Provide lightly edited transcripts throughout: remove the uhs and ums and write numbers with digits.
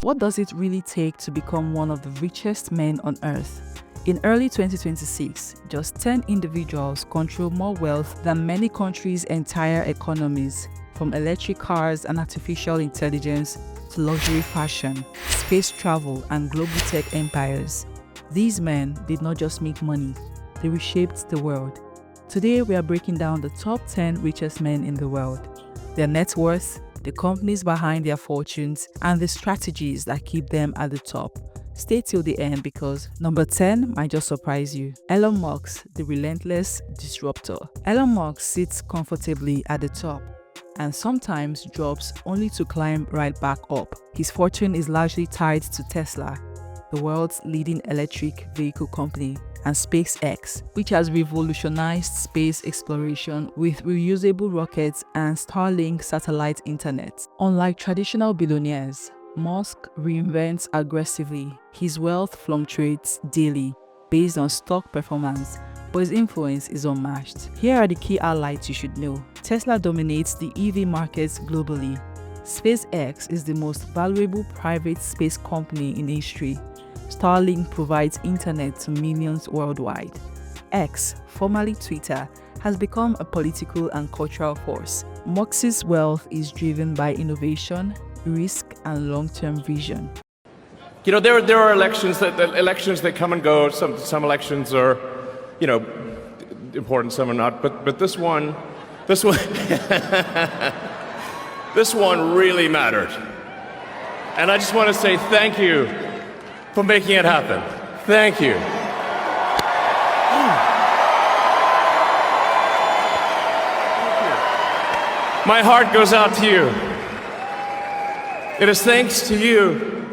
What does it really take to become one of the richest men on earth? In early 2026, just 10 individuals control more wealth than many countries' entire economies, from electric cars and artificial intelligence to luxury fashion, space travel, and global tech empires. These men did not just make money, they reshaped the world. Today, we are breaking down the top 10 richest men in the world, their net worth, the companies behind their fortunes, and the strategies that keep them at the top. Stay till the end because number 10 might just surprise you. Elon Musk, the relentless disruptor. Elon Musk sits comfortably at the top and sometimes drops only to climb right back up. His fortune is largely tied to Tesla, the world's leading electric vehicle company, and SpaceX, which has revolutionized space exploration with reusable rockets and Starlink satellite internet. Unlike traditional billionaires, Musk reinvents aggressively. His wealth fluctuates daily based on stock performance, but his influence is unmatched. Here are the key highlights you should know. Tesla dominates the EV markets globally. SpaceX is the most valuable private space company in history. Starlink provides internet to millions worldwide. X, formerly Twitter, has become a political and cultural force. Musk's wealth is driven by innovation, risk, and long-term vision. You know, there are elections that come and go. Some elections are, important. Some are not. But this one, this one really mattered. And I just want to say thank you for making it happen. Thank you. My heart goes out to you. It is thanks to you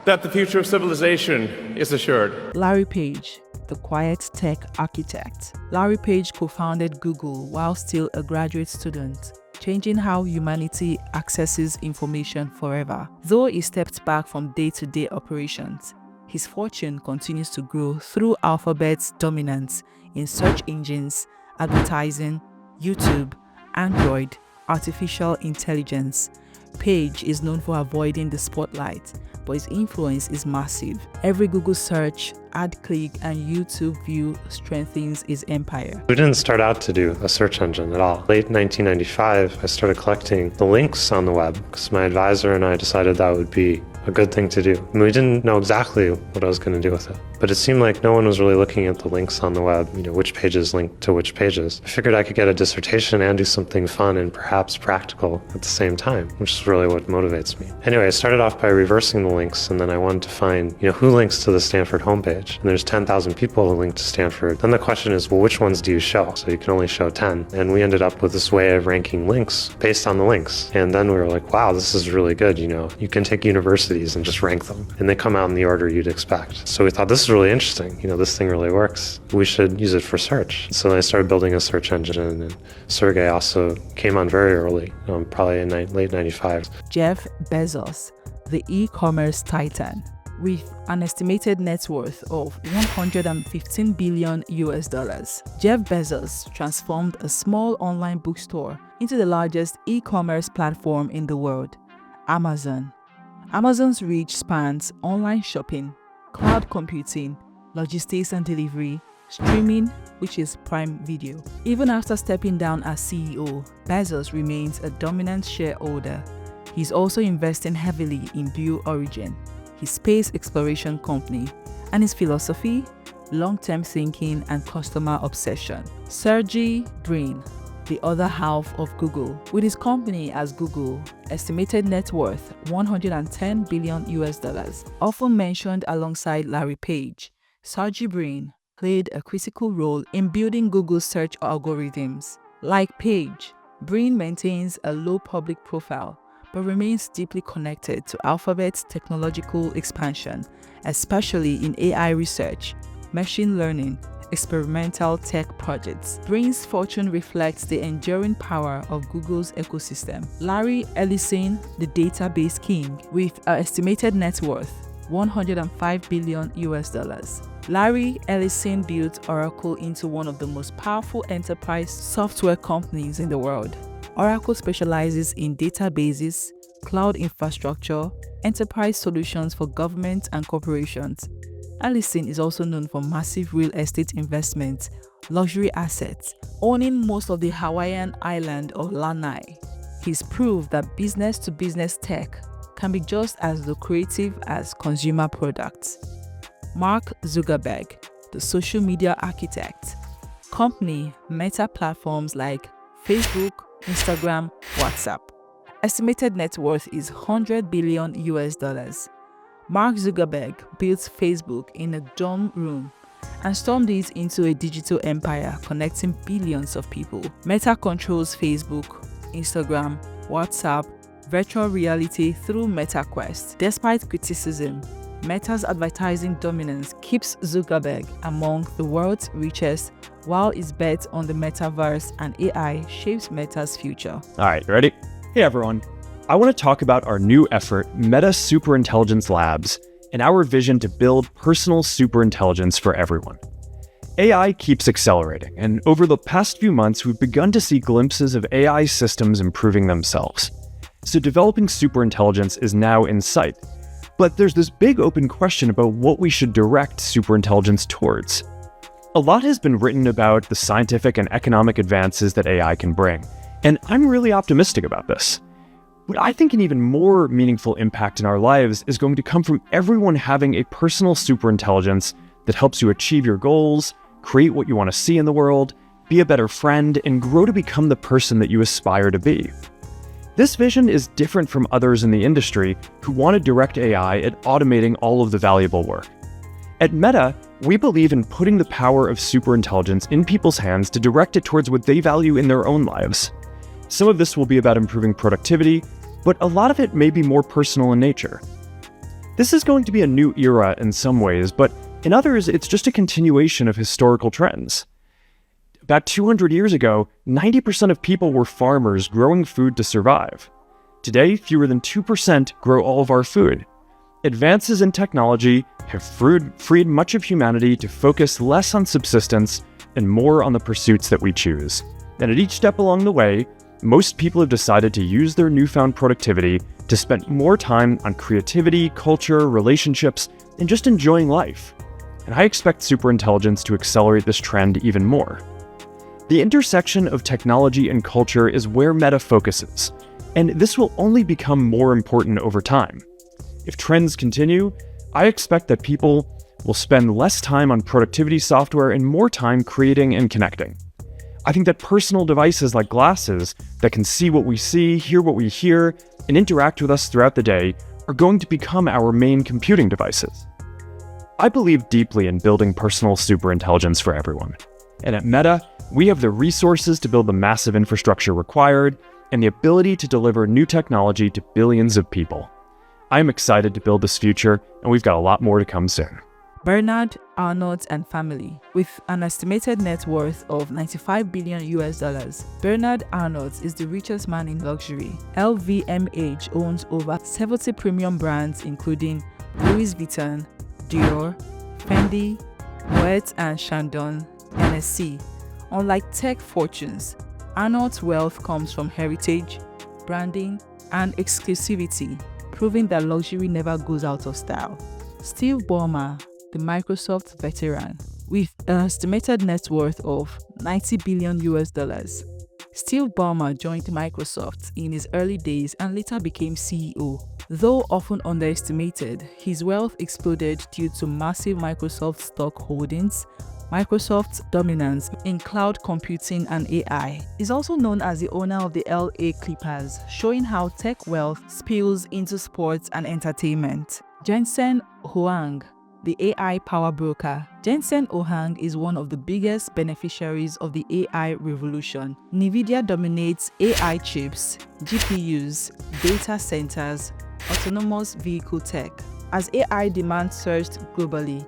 that the future of civilization is assured. Larry Page, the quiet tech architect. Larry Page co-founded Google while still a graduate student, changing how humanity accesses information forever. Though he stepped back from day-to-day operations, his fortune continues to grow through Alphabet's dominance in search engines, advertising, YouTube, Android, artificial intelligence. Page is known for avoiding the spotlight, but his influence is massive. Every Google search, ad click, and YouTube view strengthens his empire. We didn't start out to do a search engine at all. Late 1995, I started collecting the links on the web because my advisor and I decided that would be a good thing to do. And we didn't know exactly what I was going to do with it. But it seemed like no one was really looking at the links on the web, which pages link to which pages. I figured I could get a dissertation and do something fun and perhaps practical at the same time, which is really what motivates me. Anyway, I started off by reversing the links, and then I wanted to find, who links to the Stanford homepage. And there's 10,000 people who link to Stanford. Then the question is, well, which ones do you show? So you can only show 10. And we ended up with this way of ranking links based on the links. And then we were like, wow, this is really good. You can take universities and just rank them, and they come out in the order you'd expect. So we thought, this is really interesting. This thing really works. We should use it for search. So then I started building a search engine, and Sergey also came on very early, probably in late 95. Jeff Bezos, the e-commerce titan. With an estimated net worth of $115 billion, Jeff Bezos transformed a small online bookstore into the largest e-commerce platform in the world, Amazon. Amazon's reach spans online shopping, cloud computing, logistics and delivery, streaming, which is Prime Video. Even after stepping down as CEO, Bezos remains a dominant shareholder. He's also investing heavily in Blue Origin, his space exploration company, and his philosophy, long-term thinking, and customer obsession. Sergey Brin, the other half of Google. With his company as Google, estimated net worth $110 billion, often mentioned alongside Larry Page, Sergey Brin played a critical role in building Google's search algorithms. Like Page, Brin maintains a low public profile, but remains deeply connected to Alphabet's technological expansion, especially in AI research, machine learning, experimental tech projects. Brin's fortune reflects the enduring power of Google's ecosystem. Larry Ellison, the database king, with an estimated net worth $105 billion. Larry Ellison built Oracle into one of the most powerful enterprise software companies in the world. Oracle specializes in databases, cloud infrastructure, enterprise solutions for government and corporations. Ellison is also known for massive real estate investments, luxury assets, owning most of the Hawaiian island of Lanai. He's proved that business-to-business tech can be just as lucrative as consumer products. Mark Zuckerberg, the social media architect. Company Meta platforms like Facebook, Instagram, WhatsApp. Estimated net worth is $100 billion. Mark Zuckerberg built Facebook in a dorm room and stormed it into a digital empire connecting billions of people. Meta controls Facebook, Instagram, WhatsApp, virtual reality through MetaQuest. Despite criticism, Meta's advertising dominance keeps Zuckerberg among the world's richest, while his bet on the metaverse and AI shapes Meta's future. All right, ready? Hey everyone. I want to talk about our new effort, Meta Superintelligence Labs, and our vision to build personal superintelligence for everyone. AI keeps accelerating, and over the past few months, we've begun to see glimpses of AI systems improving themselves. So developing superintelligence is now in sight. But there's this big open question about what we should direct superintelligence towards. A lot has been written about the scientific and economic advances that AI can bring, and I'm really optimistic about this. But I think an even more meaningful impact in our lives is going to come from everyone having a personal superintelligence that helps you achieve your goals, create what you want to see in the world, be a better friend, and grow to become the person that you aspire to be. This vision is different from others in the industry who want to direct AI at automating all of the valuable work. At Meta, we believe in putting the power of superintelligence in people's hands to direct it towards what they value in their own lives. Some of this will be about improving productivity, but a lot of it may be more personal in nature. This is going to be a new era in some ways, but in others, it's just a continuation of historical trends. About 200 years ago, 90% of people were farmers growing food to survive. Today, fewer than 2% grow all of our food. Advances in technology have freed much of humanity to focus less on subsistence and more on the pursuits that we choose. And at each step along the way, most people have decided to use their newfound productivity to spend more time on creativity, culture, relationships, and just enjoying life. And I expect superintelligence to accelerate this trend even more. The intersection of technology and culture is where Meta focuses, and this will only become more important over time. If trends continue, I expect that people will spend less time on productivity software and more time creating and connecting. I think that personal devices like glasses that can see what we see, hear what we hear, and interact with us throughout the day are going to become our main computing devices. I believe deeply in building personal superintelligence for everyone. And at Meta, we have the resources to build the massive infrastructure required and the ability to deliver new technology to billions of people. I am excited to build this future, and we've got a lot more to come soon. Bernard Arnault and family. With an estimated net worth of $95 billion, Bernard Arnault is the richest man in luxury. LVMH owns over 70 premium brands including Louis Vuitton, Dior, Fendi, Moet and Chandon, NSC. Unlike tech fortunes, Arnault's wealth comes from heritage, branding, and exclusivity, proving that luxury never goes out of style. Steve Ballmer, the Microsoft veteran, with an estimated net worth of $90 billion. Steve Ballmer joined Microsoft in his early days and later became CEO. Though often underestimated, his wealth exploded due to massive Microsoft stock holdings, Microsoft's dominance in cloud computing and AI. He's also known as the owner of the LA Clippers, showing how tech wealth spills into sports and entertainment. Jensen Huang, the AI power broker. Jensen Huang is one of the biggest beneficiaries of the AI revolution. NVIDIA dominates AI chips, GPUs, data centers, autonomous vehicle tech. As AI demand surged globally,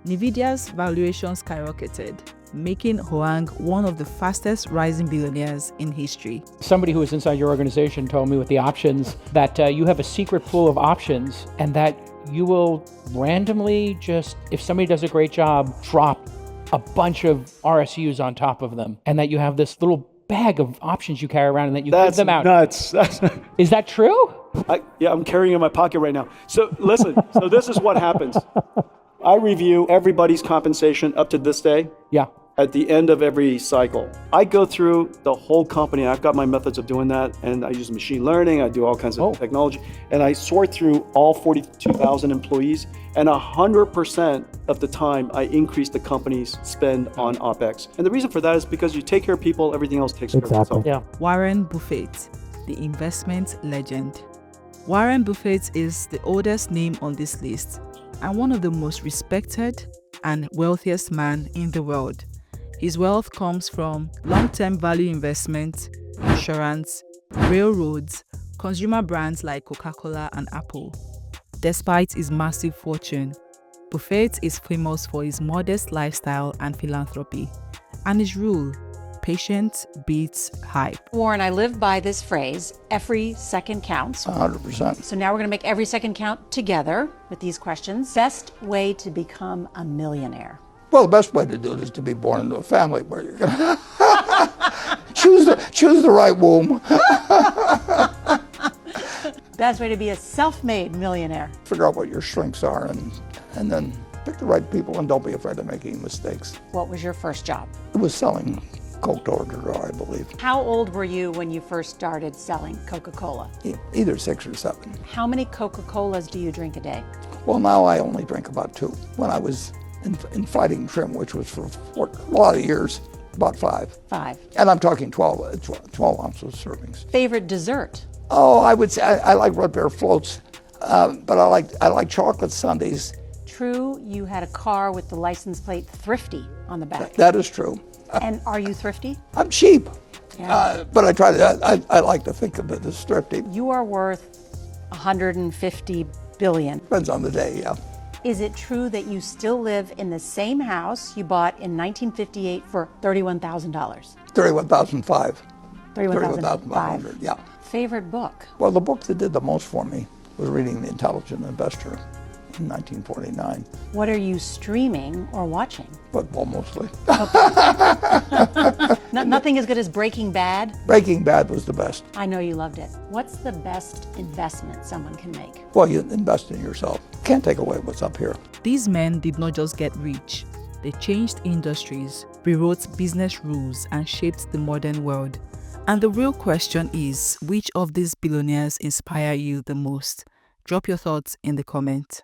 NVIDIA's valuation skyrocketed, making Huang one of the fastest rising billionaires in history. Somebody who was inside your organization told me with the options that you have a secret pool of options and that you will randomly just, if somebody does a great job, drop a bunch of RSUs on top of them, and that you have this little bag of options you carry around and that you give them out. That's nuts. Is that true? I'm carrying it in my pocket right now. So listen, so this is what happens. I review everybody's compensation up to this day. Yeah. At the end of every cycle. I go through the whole company. I've got my methods of doing that, and I use machine learning. I do all kinds of technology, and I sort through all 42,000 employees, and 100% of the time I increase the company's spend on OpEx. And the reason for that is because you take care of people, everything else takes care of itself. Yeah. Warren Buffett, the investment legend. Warren Buffett is the oldest name on this list and one of the most respected and wealthiest man in the world. His wealth comes from long-term value investment, insurance, railroads, consumer brands like Coca-Cola and Apple. Despite his massive fortune, Buffett is famous for his modest lifestyle and philanthropy, and his rule, patience beats hype. Warren, I live by this phrase, every second counts. 100%. So now we're going to make every second count together with these questions. Best way to become a millionaire? Well, the best way to do it is to be born into a family where you're going to choose the right womb. Best way to be a self-made millionaire? Figure out what your strengths are and then pick the right people and don't be afraid of making mistakes. What was your first job? It was selling Coke door to door, I believe. How old were you when you first started selling Coca-Cola? Either 6 or 7. How many Coca-Colas do you drink a day? Well, now I only drink about 2. When I was in fighting trim, which was for a lot of years, about 5. 5. And I'm talking 12 ounces servings. Favorite dessert? Oh, I would say I like root beer floats, but I like chocolate sundaes. True, you had a car with the license plate Thrifty on the back. That is true. And are you thrifty? I'm cheap, Yeah. but I try to. I like to think of it as thrifty. You are worth 150 billion. Depends on the day, yeah. Is it true that you still live in the same house you bought in 1958 for $31,000? 31,005. 31,500. Yeah. Favorite book? Well, the book that did the most for me was reading The Intelligent Investor in 1949. What are you streaming or watching? Football mostly. Nothing as good as Breaking Bad. Breaking Bad was the best. I know you loved it. What's the best investment someone can make? Well, you invest in yourself. Can't take away what's up here. These men did not just get rich, they changed industries, rewrote business rules, and shaped the modern world. And the real question is, which of these billionaires inspire you the most? Drop your thoughts in the comment.